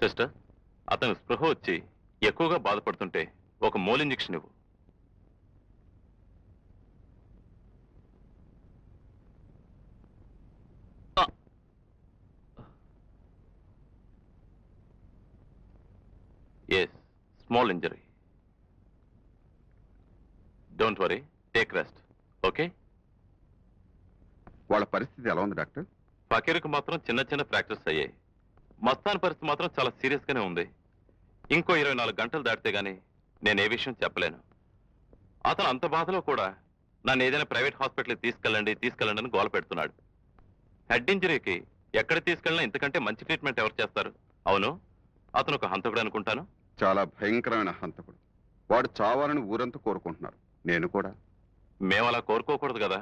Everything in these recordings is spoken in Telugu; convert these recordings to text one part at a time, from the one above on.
సిస్టర్, అతను స్పృహ వచ్చి ఎక్కువగా బాధపడుతుంటే ఒక మోల్ ఇంజెక్షన్ ఇవ్వు. Yes, small injury. Don't worry, take rest. Okay? వాళ్ళ పరిస్థితి ఎలా ఉంది డాక్టర్? ఫకీర్కు మాత్రం చిన్న చిన్న ఫ్రాక్చర్స్ అయ్యాయి. మస్తాన్ పరిస్థితి మాత్రం చాలా సీరియస్ గానే ఉంది. ఇంకో 24 గంటలు దాటితే గానీ నేను ఏ విషయం చెప్పలేను. అతను అంత బాధలో కూడా నన్ను ఏదైనా ప్రైవేట్ హాస్పిటల్కి తీసుకెళ్ళండి అని గోల పెడుతున్నాడు. హెడ్ ఇంజరీకి ఎక్కడ తీసుకెళ్ళినా ఇంతకంటే మంచి ట్రీట్మెంట్ ఎవరు చేస్తారు? అవును, అతను ఒక హంతకుడు అనుకుంటాను. చాలా భయంకరమైన హంతకుడు. వాడు చావాలని ఊరంతా కోరుకుంటున్నారు, నేను కూడా. మేము అలా కోరుకోకూడదు కదా.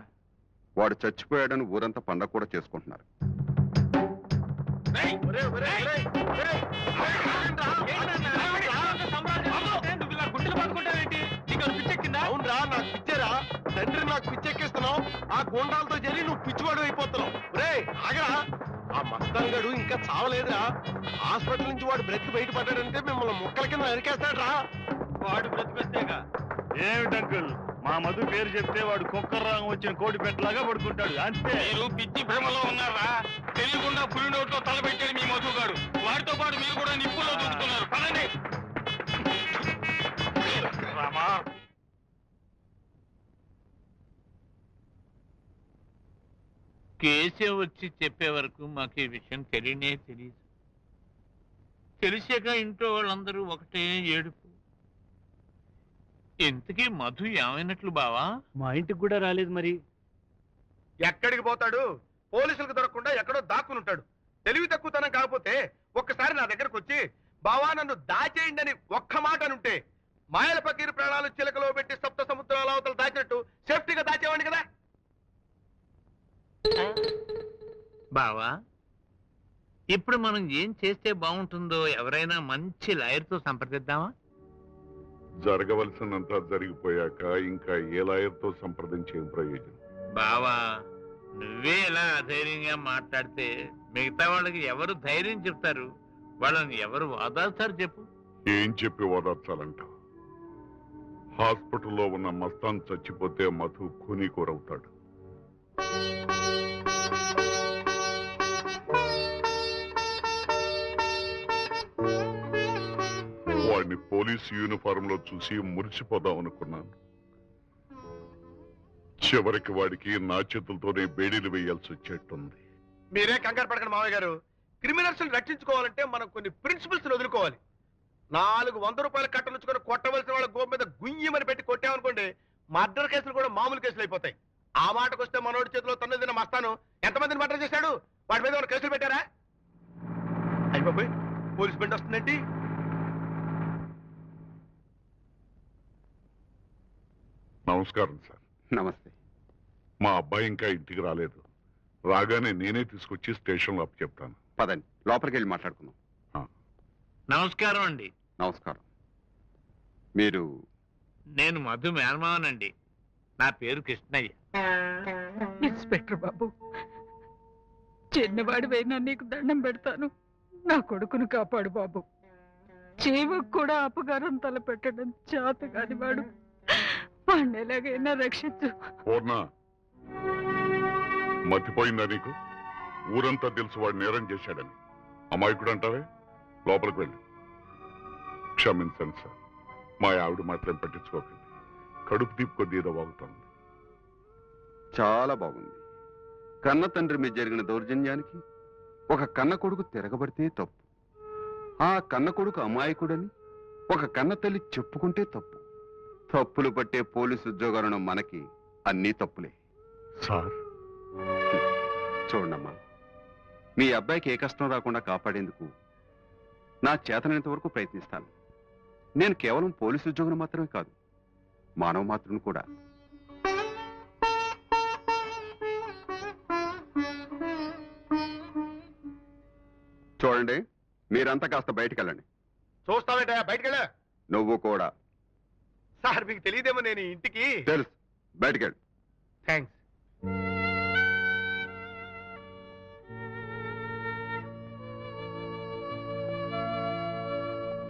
వాడు చచ్చిపోయాడని ఊరంతా పండగ కూడా చేసుకుంటున్నారు. అవునరా, నాకు పిచ్చారా? తండ్రి నాకు పిచ్చెక్కిస్తున్నావు. ఆ గోండాలతో జరిగి నువ్వు పిచ్చివాడు అయిపోతున్నావు. రే ఆగరా, ఆ మస్తాంగాడు ఇంకా చావలేదురా. హాస్పిటల్ నుంచి వాడు బ్రతికి బయటపడ్డాడంటే మిమ్మల్ని ముక్కల కింద నరికేస్తాడ్రా. వాడు బ్రతికొస్తేగా ఏమిటి అంకుల్, మా మధు పేరు చెప్తే వాడు కుక్కర్రాగం వచ్చిన కోడి పెట్టలాగా పడుకుంటాడు అంతే. మీరు పిచ్చి భ్రమలో ఉన్నారా? తెలియకుండా పులి నోట్లో తలబెట్టాడు మీ మధుగాడు. వాడితో పాటు మీరు కూడా నిప్పుల్లో దూకుతున్నారు. పదండి. రామా, కేసే వచ్చి చెప్పే వరకు మాకు ఈ విషయం తెలియనే తెలియదు. తెలిసాక ఇంట్లో వాళ్ళందరూ ఒకటే ఏడుపు. ఇంతకీ మధు ఏమైనట్లు బావా? మా ఇంటికి కూడా రాలేదు మరి. ఎక్కడికి పోతాడు? పోలీసులకు దొరకకుండా ఎక్కడో దాక్కుని ఉంటాడు. తెలివి తక్కువతనం కాకపోతే ఒక్కసారి నా దగ్గరకు వచ్చి బావా నన్ను దాచేయండి అని ఒక్క మాట అనుంటే మాయల పకీరు ప్రాణాలు చిలకలో పెట్టి సప్త సముద్రాల అవతల దాచినట్టు సేఫ్టీగా దాచేవాడిని కదా. బావా, ఇప్పుడు మనం ఏం చేస్తే బాగుంటుందో ఎవరైనా మంచి లాయర్తో సంప్రదిద్దామా? జరగవలసినంత జరిగిపోయాక ఇంకా ఏ లాయర్తో సంప్రదించే ప్రయోజనం? బావా, నువ్వే ఇలా అధైర్యంగా మాట్లాడితే మిగతా వాళ్ళకి ఎవరు ధైర్యం చెప్తారు? వాళ్ళని ఎవరు ఓదార్స్తారు చెప్పు? ఏం చెప్పి ఓదార్చాలంట? హాస్పిటల్లో ఉన్న మస్తాన్ చచ్చిపోతే మధు కూనీకూరవుతాడు. వాడిని పోలీసు యూనిఫారం లో చూసి మురిసిపోదాం అనుకున్నాను. చివరికి వాడికి నా చేతులతోనే బేడీలు వేయాల్సి వచ్చేట్టుంది. మీరే కంగారు పడకండి మామయ్య గారు. క్రిమినల్స్ రక్షించుకోవాలంటే మనం కొన్ని ప్రిన్సిపల్స్ వదులుకోవాలి. 400 రూపాయల కట్టలుచ్చుకొని కొట్టవలసిన వాళ్ళ గోపు మీద గుయ్యమని పెట్టి కొట్టామనుకోండి, మర్డర్ కేసులు కూడా మామూలు కేసులు అయిపోతాయి. ఆ మాటకు వస్తే మనోడి చేతిలో తన్ను తిన్న మస్తాను ఎంతమందిని మర్డర్ చేశాడు? వాడి మీద ఏమైనా కేసులు పెట్టారా? అయిపోయి పోలీస్ బండి వస్తుందండి. నమస్కారం సార్. నమస్తే. మా అబ్బాయి ఇంకా ఇంటికి రాలేదు. రాగానే నేనే తీసుకొచ్చి స్టేషన్లో అప్పచెప్తాను. పదండి, లోపలికి వెళ్ళి మాట్లాడుకుందాం. నమస్కారం అండి. నమస్కారం. మీరు? నేను మధు మేనమావనండి. నా పేరు కృష్ణయ్య. ఇన్స్పెక్టర్ బాబు, చిన్నవాడివైనా నీకు దండం పెడతాను. నా కొడుకును కాపాడు బాబు. చీమకు కూడా అపకారం తలపెట్టడం చేతగాని వాడు. వాడిని ఎలాగైనా రక్షించు. పూర్ణ, మతిపోయిందా నీకు? ఊరంతా తెలుసు వాడు నేరం చేశాడని. అమాయకుడు అంటావే? లోపలికి వెళ్ళి. క్షమించండి సార్, మా ఆవిడ మాత్రం పట్టించుకోకండి. కడుపు తీపి కొద్ది ఏదో వాగుతోంది. చాలా బాగుంది. కన్న తండ్రి మీద జరిగిన దౌర్జన్యానికి ఒక కన్న కొడుకు తిరగబడితే తప్పు. ఆ కన్న కొడుకు అమాయకుడని ఒక కన్న తల్లి చెప్పుకుంటే తప్పు. తప్పులు పట్టే పోలీసు ఉద్యోగాలను మనకి అన్నీ తప్పులే. సార్, చూడమ్మా, మీ అబ్బాయికి ఏ కష్టం రాకుండా కాపాడేందుకు నా చేతనంత వరకు ప్రయత్నిస్తాను. నేను కేవలం పోలీసు ఉద్యోగం మాత్రమే కాదు, మానవ మాత్రం కూడా. చూడండి, మీరంతా కాస్త బయటికి వెళ్ళండి. చూస్తావేట, బయటికి వెళ్ళా. నువ్వు కూడా. సార్ మీకు తెలియదేమో నేను ఇంటికి. తెలుసు, బయటికి వెళ్ళి. థ్యాంక్స్.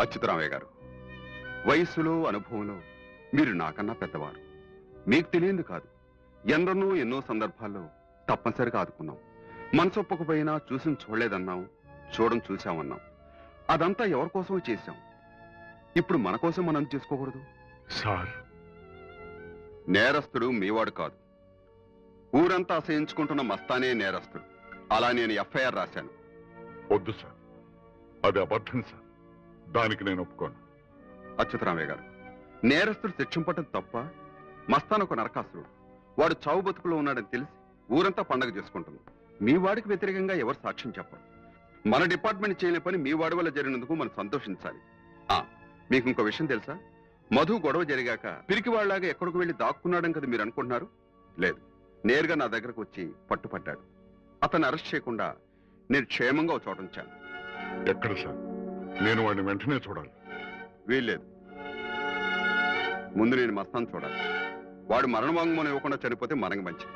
అచ్యుతరామయ్య గారు, వయస్సులో అనుభవంలో మీరు నాకన్నా పెద్దవారు. మీకు తెలియంది కాదు, ఎన్నో సందర్భాల్లో తప్పనిసరిగా ఆదుకున్నాం. మనసొప్పకపోయినా చూసి చూడలేదన్నాం, చూసామన్నాం. అదంతా ఎవరి కోసమో చేశాం. ఇప్పుడు మన కోసం మనం చేసుకోకూడదు సార్? నేరస్తుడు మీవాడు కాదు, ఊరంతా అసహించుకుంటున్న మస్తానే నేరస్తుడు. అలా నేను ఎఫ్ఐఆర్ రాశాను. వద్దు సార్, అది అబద్ధం సార్. దానికి నేను ఒప్పుకోను. అచ్యుతరామయ్య గారు, నేరస్తుడు శిక్షింపటం తప్ప? మస్తాన్ ఒక నరకాసురుడు. వాడు చావు బతుకులో ఉన్నాడని తెలిసి ఊరంతా పండగ చేసుకుంటుంది. మీ వాడికి వ్యతిరేకంగా ఎవరు సాక్ష్యం చెప్పరు. మన డిపార్ట్మెంట్ చేయని పని మీ వాడి వల్ల జరిగినందుకు మనం సంతోషించాలి. మీకు ఇంకో విషయం తెలుసా? మధు గొడవ జరిగాక పిరికి వాళ్ళలాగా ఎక్కడికి వెళ్ళి దాక్కున్నాడని కదా మీరు అనుకుంటున్నారు. లేదు, నేరుగా నా దగ్గరకు వచ్చి పట్టుపట్టాడు. అతన్ని అరెస్ట్ చేయకుండా నేను క్షేమంగా ఒక చోట ఉంచాను. ఎక్కడ సార్? నేను వాడిని వెంటనే చూడాలి. వీల్లేదు, ముందు నేను మస్తాన్ చూడాలి. వాడు మరణ వాంగ్మూలం ఇవ్వకుండా చనిపోతే మనకి మంచిది.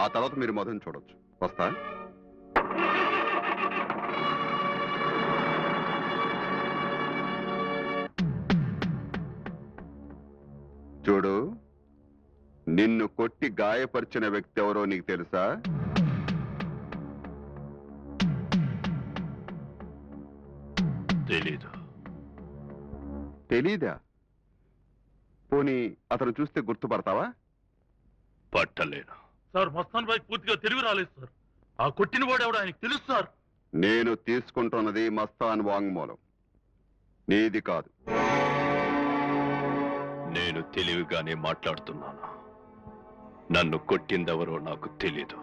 ఆ తర్వాత మీరు మధుని చూడొచ్చు. వస్తా. చూడు, నిన్ను కొట్టి గాయపరిచిన వ్యక్తి ఎవరో నీకు తెలుసా? తెలీదు. తెలీదా? పోనీ అతను చూస్తే గుర్తుపడతావా? పట్టలేను. సార్, మస్తాన్ బాయ్ పూర్తిగా తెలివి రాలేదు సార్. ఆ కొట్టిన వాడు ఎవడో ఆయనకు తెలుసు సార్. నేను తీసుకుంటున్నది మస్తాన్ వాంగ్మూలం, నీది కాదు. నేను తెలివిగానే మాట్లాడుతున్నాను. నన్ను కొట్టిందెవరో నాకు తెలీదు.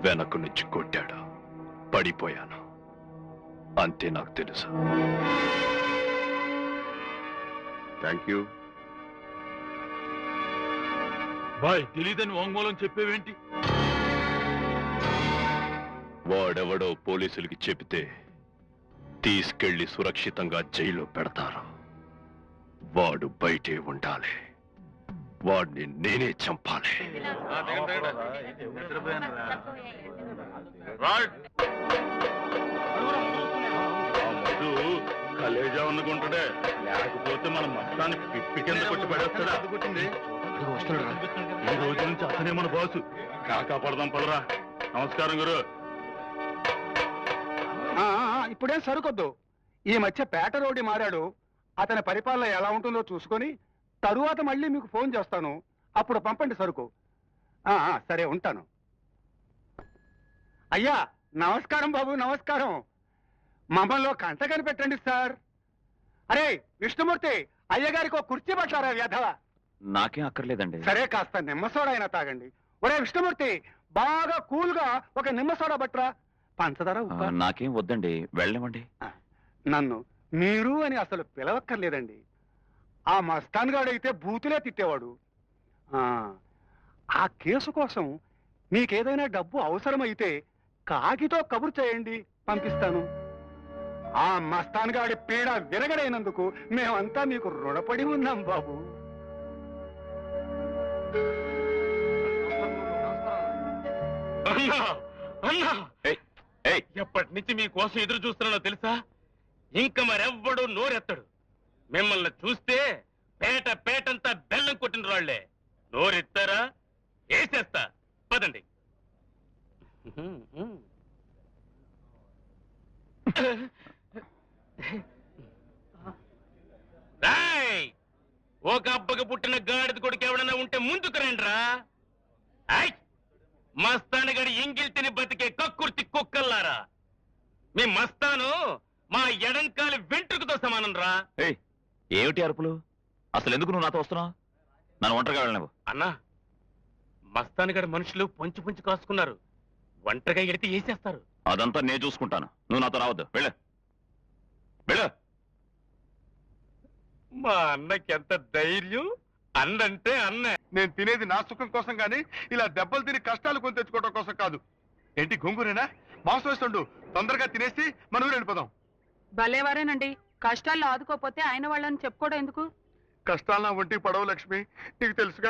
వెనక నుంచి కొట్టాడు, పడిపోయాను, అంతే నాకు తెలుసు. Thank you. బాయ్, తెలీదని వాంగ్మూలం చెప్పేవేంటి? వాడెవడో పోలీసులకి చెబితే తీసుకెళ్లి సురక్షితంగా జైల్లో పెడతారు. వాడు బయటే ఉండాలి. వాడిని నేనే చంపాలి. కలేజా అనుకుంటాడే, లేకపోతే మన మస్తానికి పిప్పి కింద కొట్టి పడేస్తాడా? ఈ రోజు నుంచి అతనే మన బాసు. కాపాడదాం పదరా. నమస్కారం గురు. ఇప్పుడేం సరుకొద్దు. ఈ మధ్య పేట రోడ్డి మారాడు. అతని పరిపాలన ఎలా ఉంటుందో చూసుకొని తరువాత మళ్ళీ మీకు ఫోన్ చేస్తాను. అప్పుడు పంపండి సరుకు. సరే, ఉంటాను. అయ్యా నమస్కారం బాబు, నమస్కారం. మమ్మల్ని కంట కనిపెట్టండి సార్. అరే విష్ణుమూర్తి, అయ్యగారికి ఒక కుర్చీ పట్టారా వ్యధవ? నాకేం అక్కర్లేదండి. సరే, కాస్త నిమ్మ సోడా అయినా తాగండి. ఒరే విష్ణుమూర్తి, బాగా కూల్ గా ఒక నిమ్మ సోడా పట్టరా. పంచదార, ఉప్పు? నాకేం వద్దండి, వెళ్ళనివ్వండి. నన్ను మీరు అని అసలు పిలవక్కర్లేదండి. ఆ మస్తాన్ గాడైతే బూతులే తిట్టేవాడు. ఆ కేసు కోసం మీకేదైనా డబ్బు అవసరమైతే కాకితో కబురు చేయండి, పంపిస్తాను. ఆ మస్తాన్ గాడి పీడ విరగడైనందుకు మేమంతా మీకు రుణపడి ఉన్నాం బాబు. ఎప్పటి నుంచి మీకోసం ఎదురు చూస్తున్నానో తెలుసా? ఇంక మరెవ్వడు నోరెత్తడు. మిమ్మల్ని చూస్తే పేటంతా బెల్లం కొట్టిన రాళ్లే. నోరెత్తారా వేసేస్తా. పదండి. ఒక అబ్బకు పుట్టిన గాడిద కొడుకు ఎవడన్నా ఉంటే ముందుకు రండిరా. మస్తాను గడి ఎంగిల్ తిని బతికే కక్కుర్తి కుక్కల్లారా. మీ మస్తాను మా ఎడంకాలి వెంట్రుకతో సమానం రా. ఏమిటి అరుపులు? అసలు ఎందుకు నువ్వు నాతో వస్తున్నావు? నన్ను ఒంటరిగా వెళ్ళనివ్వు. అన్నా, మస్తాను గడి మనుషులు పొంచి పొంచి కాసుకున్నారు. ఒంటరిగా ఎడితే వేసేస్తారు. అదంతా నేను చూసుకుంటాను, నువ్వు నాతో రావద్దు. వెళ్ళు వెళ్ళు. మా అన్నకి ఎంత ధైర్యం! అన్నంటే అన్నే. నేను తినేది నా సుఖం కోసం కానీ ఇలా దెబ్బలు తిని కష్టాలు కొని తెచ్చుకోవడం కోసం కాదు. ఏంటి గొంగురేనా? మాంసం వేస్తుండు, తొందరగా తినేసి మన ఊరు వెళ్ళిపోదాం. భలేవారేనండి. కష్టాల్లో ఆదుకోపోతే ఆయన వాళ్ళని చెప్పుకోవడం ఎందుకు? కష్టాలు నా ఒంటికి పడవు లక్ష్మి, నీకు తెలుసుగా.